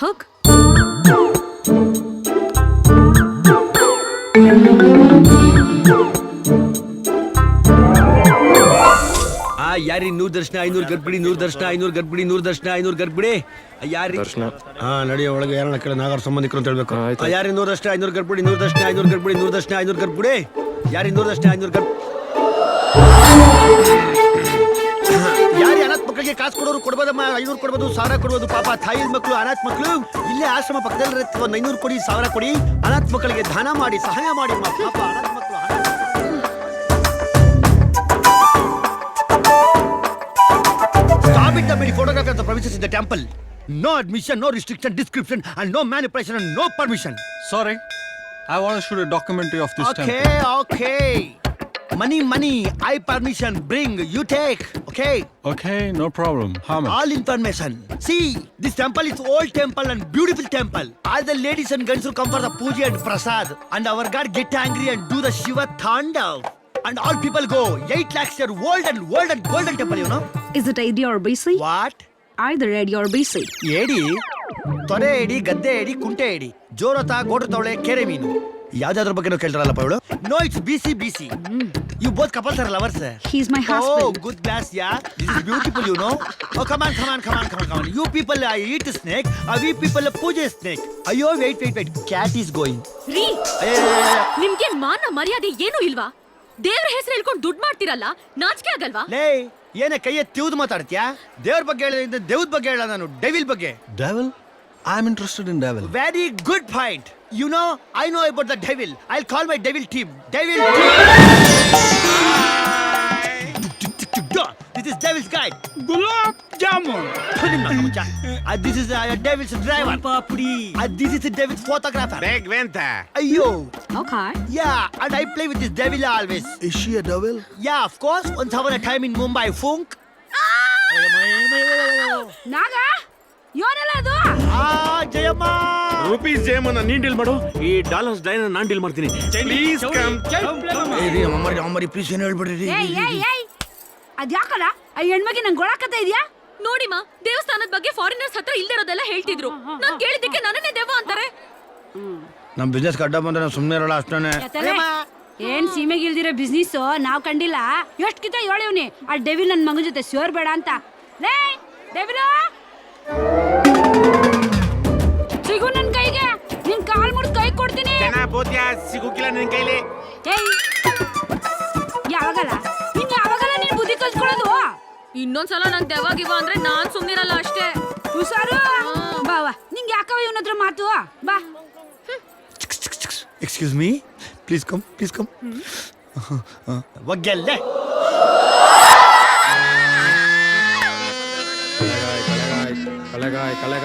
ಹೋಗ್. ಯಾರಿ 100 ದರ್ಶನ 500 ಗರ್ಭಿಣಿ 100 ದರ್ಶನ 500 ಗರ್ಭಿಣಿ 100 ದರ್ಶನ 500 ಗರ್ಭಿಣಿ ಯಾರಿ ದರ್ಶನ ನಡಿಯ ಒಳಗೆ ಯಾರನ್ನ ಕೇಳ ನಾಗರ ಸಂಬಂಧಿಕರು ಅಂತ ಹೇಳ್ಬೇಕು. ಯಾರಿ 100 ದರ್ಶನ 500 ಗರ್ಭಿಣಿ 100 ದರ್ಶನ 500 ಗರ್ಭಿಣಿ 100 ದರ್ಶನ 500 ಗರ್ಭಿಣಿ ಯಾರಿ 100 ದರ್ಶನ 500 ಯಾರಿ ಅನಾಥ ಮಕ್ಕಳಿಗೆ ಕಾಸು ಕೊಡೋರು ಕೊಡ್ಬೋದಮ್ಮ. 500 ಕೊಡ್ಬೋದು, 1000 ಕೊಡ್ಬೋದು. ಪಾಪ ತಾಯಿ ಮಕ್ಕಳು ಅನಾಥ ಮಕ್ಕಳು ಇಲ್ಲೇ ಆಶ್ರಮ ಪಕ್ಕದಲ್ಲಿ 500 ಕೊಡಿ, 1000 ಕೊಡಿ. ಅನಾಥ ಮಕ್ಕಳಿಗೆ ದಾನ ಮಾಡಿ ಸಹಾಯ ಮಾಡಿ. ಪಾಪ ಅನಾಥ ಮಕ್ಕಳು. Stop it, the many photographers of the premises in the temple. No admission, no restriction, description, and no manipulation, and no permission. Sorry, I want to shoot a documentary of this temple. Okay. Money, I permission, bring, you take, okay? Okay, no problem. How much? All information. See, this temple is old temple and beautiful temple. All the ladies and girls who come for the puja and prasad, and our God get angry and do the Shiva Tandav. And all people go. 8 lakhs year old and golden temple, you know? Is it AD or BC? What? Either AD or BC. ಏಡಿ ತೊರೆ ಏಡಿ ಗದ್ದೆ ಏಡಿ ಕುಂಟೆ ಏಡಿ ಜೋರತ ಗೋಡ್ರ ತವಳೆ ಕೆರೆ ಮೀನು ಯಾವ್ದಾದ್ರ ಬಗ್ಗೆ ಕೇಳ್ತಾರಲ್ಲಪ್ಪ ಇವಳು. No it's busy you both couples are lovers. He's my husband. Oh, good glass, yeah. This is beautiful, you know. Oh, come on. You people eat snake, we people puja snake. Ayyo, wait. Cat is going. ರೀ, ನಿಮ್ಗೆ ಮಾನ ಮರ್ಯಾದೆ ಏನು ಇಲ್ವಾ? ದೇವ್ರ ಹೆಸರು ಹೇಳ್ಕೊಂಡು ದುಡ್ಡು ಮಾಡ್ತಿರಲ್ಲ, ನಾಚಿಕೆ ಆಗಲ್ವಾ? ಲೇ ಏನೇ ಕೈಯ ತಿವ್ದು ಮಾತಾಡ್ತೀಯಾ? ದೇವ್ರ ಬಗ್ಗೆ ಹೇಳಿದ್ರೆ ದೇವ್ರ ಬಗ್ಗೆ ಹೇಳ, ನಾನು ಡೆವಿಲ್ ಬಗ್ಗೆ. Devil? I'm interested in devil. Very good point. You know, I know about the devil. I'll call my devil team. This is devil's guide. Gulab Jamun. This is devil's driver. Papdi. This is the devil's photographer. Beg Venta. Ayyo. Okay. Yeah, and I play with this devil always. Is she a devil? Yeah, of course. Once upon a time in Mumbai, Funk. ನಾಗ ಯೋನೆಲ್ಲ ಅದು? Jayamma. Rupees ಜೇಮನ್ನ ನೀನ್ deal ಮಾಡು, ಈ dollars ಡೈನ ನಾನ್ deal ಮಾಡ್ತೀನಿ. Please come. ಅಮ್ಮರಿ please ಏನು ಹೇಳ್ಬಿಡ್ರಿ. ಏಯ್ ಅದ್ಯಾಕಲ್ಲ ಆ ಹೆಣ್ಮಗಿ ನಂಗೆ ಗೊಳಕತ್ತ ಇದೆಯಾ? ನೋಡಿಮ್ಮ, ದೇವಸ್ಥಾನದ ಬಗ್ಗೆ ಫಾರಿನರ್ಸ್ ಹತ್ರ ಇಲ್ದಿರೋದೆಲ್ಲ ಹೇಳ್ತಿದ್ರು. ನಾನ್ ಕೇಳಿದ್ದಕ್ಕೆ ನನ್ನನ್ನೇ ದೆವ್ವ ಅಂತಾರೆ. ನಮ್ ಬಿಸ್ನೆಸ್ ಅಡ್ಡ ಬಂದ್ರೆ ನಾವು ಸುಮ್ಮನೆ ಇರಲ್ಲ ಅಷ್ಟೇ. ಏನ್ ಸೀಮೆಗೆ ಇಲ್ದಿರೋ ಬಿಸ್ನೆಸ್ ನಾವ್ ಕಂಡಿಲ್ಲ. ಎಷ್ಟ್ ಕಿತ ಹೇಳಿವ್ನಿ ಆ ಡೆವಿಲ್ ನನ್ ಮಗನ ಜೊತೆ ಸೇರ್ ಬೇಡ ಅಂತ. ಲೇ ಡೆವಿಲ್ ಸಿಗು ನನ್ ಕೈಗೆ, ನಿನ್ ಕಾಲ್ ಮುರ್ದ್ ಕೈ ಕೊಡ್ತೀನಿ. ಸಿಗುಕಿಲ್ಲ ನಿನ್ ಕೈಲಿ. ಏಯ್ ಯಾವಾಗಲ್ಲ ನೀನ್ ಬುದ್ಧಿ ಕಲ್ತ್ಕೊಳ್ಳೋದು? ಇನ್ನೊಂದ್ಸಲ ನಂಗೆ ದೆವ್ವಾಗಿವ ಅಂದ್ರೆ ನಾನ್ ಸುಮ್ನಿರಲ್ಲ ಅಷ್ಟೇ. ಹುಷಾರು. ಬಾವಾ ನಿಂಗೆ ಯಾಕವ ಇವನ ಹತ್ರ ಮಾತು? ಬಾ. Excuse me, please come. ಒಗ್ಗೆಲ್ಲೆ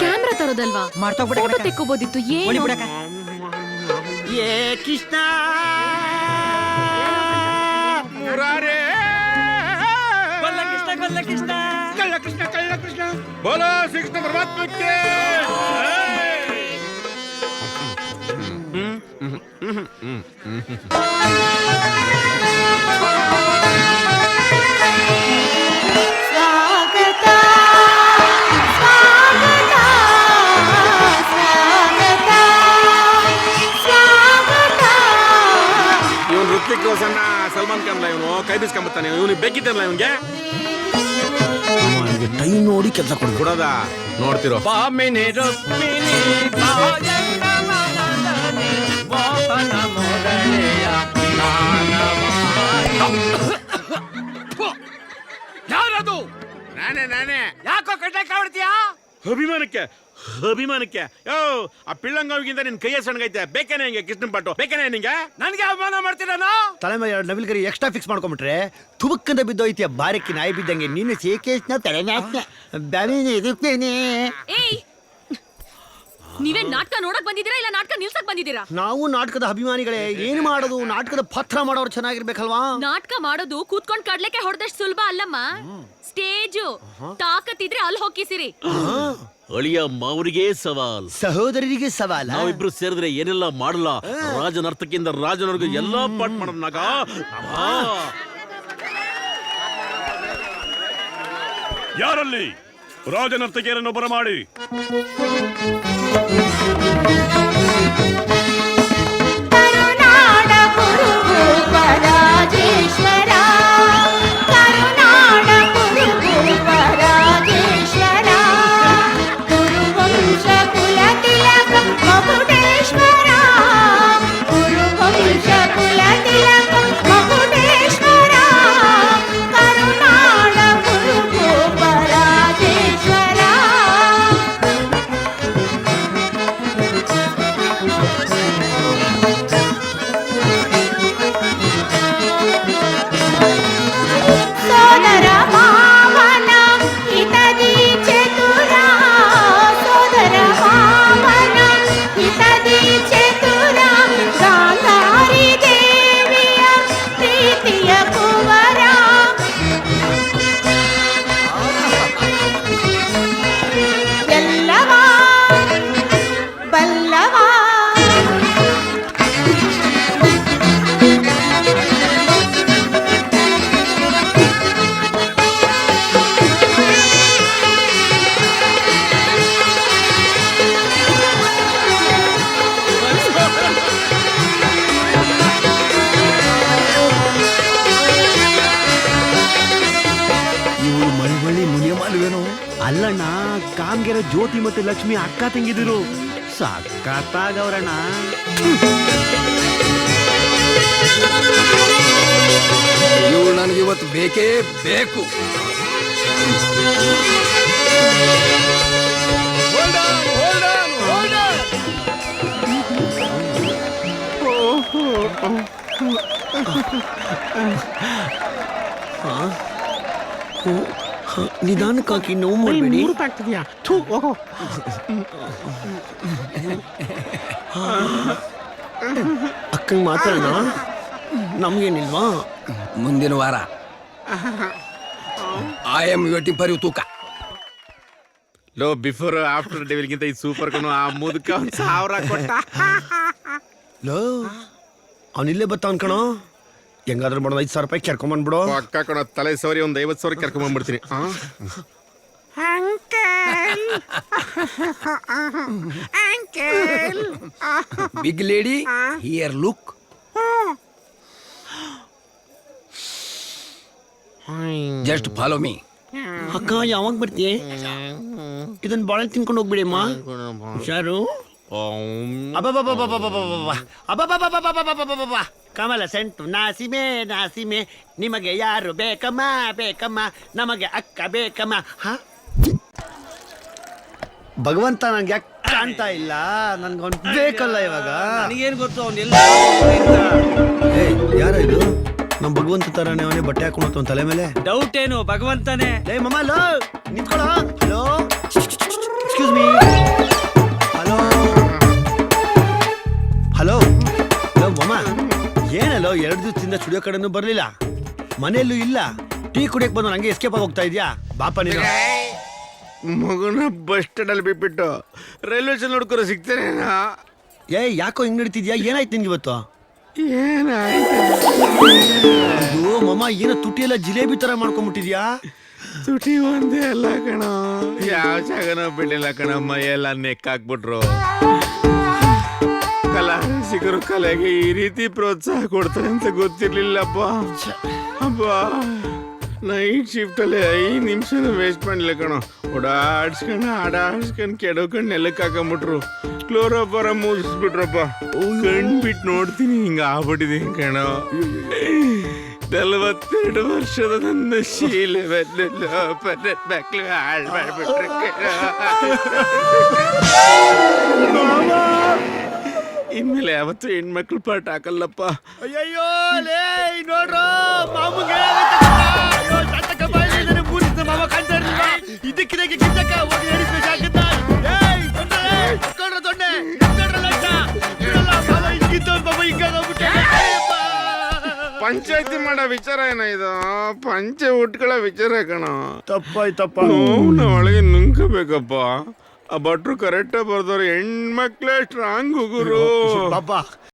ಕ್ಯಾಮ್ರಾ ತರೋದಲ್ವಾ? ಫೋಟೋ ತೆಕ್ಕೋಬೋದಿತ್ತು. ಏನು ಏ ಕೃಷ್ಣ ಕಳ್ಳ ಕೃಷ್ಣ ಬೋಲೋ ಶ್ರೀಕೃಷ್ಣ ಪರಮಾತ್ಮಕ್ಕೆ. ಇವನು ಋತ್ವಿಕ್ ರೋಷನ್ ಸಲ್ಮಾನ್ ಖಾನ್ ಇವನು ಕೈ ಬಿಸ್ಕೊಂಬತ್ತಾನೆ. ಇವನಿಗೆ ಬೇಕಿತ್ತಲ್ಲ ಇವನ್ಗೆ ಟೈಮ್ ನೋಡಿ ಕೆಲಸ ಕೊಡೋದ ನೋಡ್ತಿರೋ. ಯಾರದು? ನಾನೇ ಯಾಕೋ ಕಡ್ಲೆ ಕಾಡ್ತೀಯಾ? ಅಭಿಮಾನಕ್ಕೆ ಯೋ ಆ ಪಿಳ್ಳಂಗಾವಿಗಿಂತ ನಿನ್ ಕೈಯ ಸಣ್ಣಗೈತೆ. ಬೇಕೇನೆ ಹಿಂಗೆ ಕೃಷ್ಣನ್ ಪಾಟು ಬೇಕೇನೆ ನಿಂಗೆ? ನನ್ಗೆ ಅವಮಾನ ಮಾಡ್ತೀರಾ? ತಲೆ ಮೇಲೆ 2 ನವಿಲ್ಗರಿ ಎಕ್ಸ್ಟ್ರಾ ಫಿಕ್ಸ್ ಮಾಡ್ಕೊಂಡ್ಬಿಟ್ರೆ ತುಬಕ್ಕಂತ ಬಿದ್ದೋಯ್ತೀಯ. ಬಾರಕ್ಕಿ ನಾಯಿ ಬಿದ್ದಂಗೆ ನೀನು ಸೇಕೇಶ್ನ ಏಯ್, ನೀವೇ ನಾಟಕ ನೋಡಕ್ ಬಂದಿದ್ದೀರಾ ಇಲ್ಲ ನಾಟಕ ನಿಲ್ಸಕ್ ಬಂದಿದ್ದೀರಾ? ನಾವು ನಾಟಕದ ಅಭಿಮಾನಿಗಳೇ. ಏನು ಮಾಡೋದು, ನಾಟಕದ ಪತ್ರ ಮಾಡೋರು ಚೆನ್ನಾಗಿರ್ಬೇಕಲ್ವಾ? ನಾಟಕ ಮಾಡೋದು ಕೂತ್ಕೊಂಡ್ ಕಡ್ಲೆಕ್ಕೆ ಹೊಡೆದಷ್ಟು ಸುಲಭ ಅಲ್ಲಮ್ಮ. ಸ್ಟೇಜು ತಾಕತ್ತಿದ್ರೆ ಅಲ್ಲಿ ಹೋಗಿಸಿರಿ. ಅಳಿಯ ಮಾವರಿಗೆ ಸವಾಲ್, ಸಹೋದರರಿಗೆ ಸವಾಲ. ನಾವಿಬ್ರು ಸೇರಿದ್ರೆ ಏನೆಲ್ಲ ಮಾಡಲ್ಲ. ರಾಜನರ್ತಕಿಂದ ರಾಜನವರೆಗೂ ಎಲ್ಲಾ ಪಾಠ ಮಾಡೋನಾಗ. ಯಾರಲ್ಲಿ ರಾಜನರ್ತಕಿಯರನ್ನು ಬರಮಾಡಿ. ಕರುನಾಡ ಕುರುಭೂಪ ರಾಜೇಶ್ವರ ಕರುನಾಡ ಕುರುಭೂಪ ರಾಜೇಶ್ವರ ಕುರುವಂಶ ಕುಲ ತಿಲಕ ಮಗುಡೇಶ್ವರ ಕುರುವಂಶ ಕುಲ ತಿಲಕ ಮಗುಡೇಶ್ವರ ಕರುನಾಡ ಕುರುಭೂಪ ರಾಜೇಶ್ವರ ಸೋದರ ಮಾವನ ಹಿತದಿ ಚತುರ ಸೋದರ ಮಾವನ ಹಿತದಿ ಚತುರ ಗಾಂಧಾರಿ ದೇವಿಯ ಪ್ರೀತಿಯ ಕುವರ ಎಲ್ಲವ ಬಲ್ಲವ ಇವು ಮಳವಳ್ಳಿ ಮುನಿಯಮಾಲುವೇನು ಅಲ್ಲಣ್ಣ ಕಾಮ್ಗೆರೆ ಜ್ಯೋತಿ ಮತ್ತೆ ಲಕ್ಷ್ಮಿ ಅಕ್ಕ ತಂಗಿದಿರು ಸಕ್ಕತ್ತಾಗವ್ರಣ್ಣ ಇವಳು ನನಗೆ ಇವತ್ತು ಬೇಕೇ ಬೇಕು. ನಿಧಾನಕ್ಕಾಕಿ ನೋವು ಮಾಡಬೇಡಿ ಅಕ್ಕಂಗೆ ಮಾತಾಡೋಣ ನಮ್ಗೇನಿಲ್ವಾ ಮುಂದಿನ ವಾರ I am waiting for you ತೂಕ. ಲೋ ಬಿಫೋರ್ ಆಫ್ಟರ್ ಡೆವಿಲ್ಗಿಂತ ಇದು ಸೂಪರ್ ಕಣೋ. ಆ ಮುದುಕ 1,000 ಕೊಟ್ಟ. ಲೋ ಅವನಿಲ್ಲೇ ಬತ್ತಾವನ್ ಕಣೋ. ಹೆಂಗಾದ್ರೂ ಮಾಡೋದು 5,000 ರೂಪಾಯಿ ಕೆರ್ಕೊಂಬಂದ್ಬಿಡು. ಪಕ್ಕ ಕಣೋ, ತಲೆ ಸವರಿ ಒಂದು 50,000 ಕರ್ಕೊಂಬಂದ್ಬಿಡ್ತೀನಿ. Big lady here look. Just follow me. ಅಕ್ಕ ಯಾವಾಗ ಬರ್ತೀಯ? ಇದನ್ನ ಬಾಳೆ ತಿನ್ಕೊಂಡು ಹೋಗ್ಬಿಡಿ ಅಮ್ಮ. ಹುಷಾರು. ಕಮಲ ಸೆಂಟು ನಾಸಿಮೆ ನಾಸಿಮೆ ನಿಮಗೆ ಯಾರು ಬೇಕಮ್ಮ ಬೇಕಮ್ಮ ನಮಗೆ ಅಕ್ಕ ಬೇಕಮ್ಮ. ಭಗವಂತ ನನ್ಗೆ ಯಾಕೆ ಕಾಣ್ತಾ ಇಲ್ಲ? ನನ್ಗೊಂದು ಬೇಕಲ್ಲ ಇವಾಗ. ನನಗೇನು ಗೊತ್ತು ಅವನ್ನೆಲ್ಲ ಯಾರ ಇದು? ನಮ್ ಭಗವಂತ ತರಾನೇ ಅವನೇ ಬಟ್ಟೆ ಹಾಕೊಂಡು ತಲೆ ಮೇಲೆ. ಡೌಟ್ ಏನು ಭಗವಂತನೇ. ಲೇ ಮಮ್ಮ ಲೋ ನಿಂತ್ಕೊಳ್ಳೋ. Hello excuse me. Hello hello ಲೋ ಮಮ್ಮ ಏನಲ್ಲೋ 2 ದಿವಸದಿಂದ ಸ್ಟುಡಿಯೋ ಕಡೆನೂ ಬರ್ಲಿಲ್ಲ, ಮನೆಯಲ್ಲೂ ಇಲ್ಲ. ಟೀ ಕುಡಿಯಕ್ ಬಂದು ನಂಗೆ ಎಸ್ಕೇಪ್ ಆಗಿ ಹೋಗ್ತಾ ಇದ್ಯಾ? ಬಾಪ ನೀನು. ಮಗುನ ಬಸ್ ಸ್ಟ್ಯಾಂಡ್ ಅಲ್ಲಿ ಬಿಟ್ಬಿಟ್ಟು ರೈಲ್ವೆ ಸ್ಟೇಷನ್ ನೋಡ್ಕೊರ ಸಿಗ್ತಾನೆ. ಯಾಕೋ ಹಿಂಗ್ ನಡೀತಿದ್ಯಾ? ಏನಾಯ್ತು ನಿನ್ಗೆ ಇವತ್ತು? ಅಯ್ಯೋ ಮಮ್ಮ ಏನೋ ತುಟಿ ಎಲ್ಲ ಜಿಲೇಬಿ ತರ ಮಾಡ್ಕೊಂಡ್ಬಿಟ್ಟಿದ್ಯಾ? ತುಟಿ ಒಂದೇ ಅಲ್ಲ ಕಣ, ಯಾವ ಜಾಗನ ಬಿಡ್ಲಿಲ್ಲ ಕಣಮ್ಮ, ಎಲ್ಲ ನೆಕ್ಕಾಕ್ಬಿಟ್ರು. ಕಲಾ ರಸಿಕರು ಕಲೆಗೆ ಈ ರೀತಿ ಪ್ರೋತ್ಸಾಹ ಕೊಡ್ತಾರೆ ಅಂತ ಗೊತ್ತಿರ್ಲಿಲ್ಲಪ್ಪ. ಅಬ್ಬ ನೈಟ್ ಶಿಫ್ಟ್ ಅಲ್ಲಿ 5 ನಿಮಿಷನ ವೇಸ್ಟ್ ಮಾಡಲಿಲ್ಲ ಕಣ. ಓಡಾಡ್ಸ್ಕೊಂಡು ಆಡಾಡ್ಸ್ಕೊಂಡು ಕೆಡೋಕೊಂಡು ನೆಲಕ್ಕೆ ಹಾಕೊಂಬಿಟ್ರು. ಕ್ಲೋರೋಫಾರ ಮುಗಿಸ್ಬಿಟ್ರಪ್ಪ. ಕಣ್ಬಿಟ್ಟು ನೋಡ್ತೀನಿ ಹಿಂಗ ಆಗ್ಬಿಟ್ಟಿದೀನಿ ಕಣ. 42 ವರ್ಷದ ನನ್ನ ಶೀಲವೆಲ್ಲ ಮಕ್ಕಳು ಹಾಳು ಮಾಡ್ಬಿಟ್ರೆ ಇನ್ಮೇಲೆ ಯಾವತ್ತೂ ಹೆಣ್ಮಕ್ಳು ಪಾಠ ಹಾಕಲ್ಲಪ್ಪ. ಅಯ್ಯಯ್ಯೋ ಲೇ ನೋಡ್ರೋ ಮಾಮುಗೆ ಮಾಮ ಕಾಣ್ತಾ ಇರ್ಲಿಲ್ವಾ? ಇದಕ್ಕಿದಾಗೆ ಕಿತ್ತಕ್ಕ ಹೋಗಿ ಹೇಳಿಸ್ಬೇಕಾಗಿತ್ತ. ತೊಂಡೆ ಪಂಚಾಯತಿ ಮಾಡೋ ವಿಚಾರ ಏನ ಇದು? ಪಂಚೆ ಉಟ್ಕೊಳ್ಳೋ ವಿಚಾರ ಕಣ. ತಪ್ಪಾಯ್ತಪ್ಪ. ನೋವ್ನ ಒಳಗೆ ನುಂಕಬೇಕಪ್ಪ. ಆ ಭಟ್ರು ಕರೆಕ್ಟಾಗಿ ಬರ್ದವ್ರು ಹೆಣ್ಮಕ್ಳೇ ಸ್ಟ್ರಾಂಗ್ ಗುರು. ಪಾಪ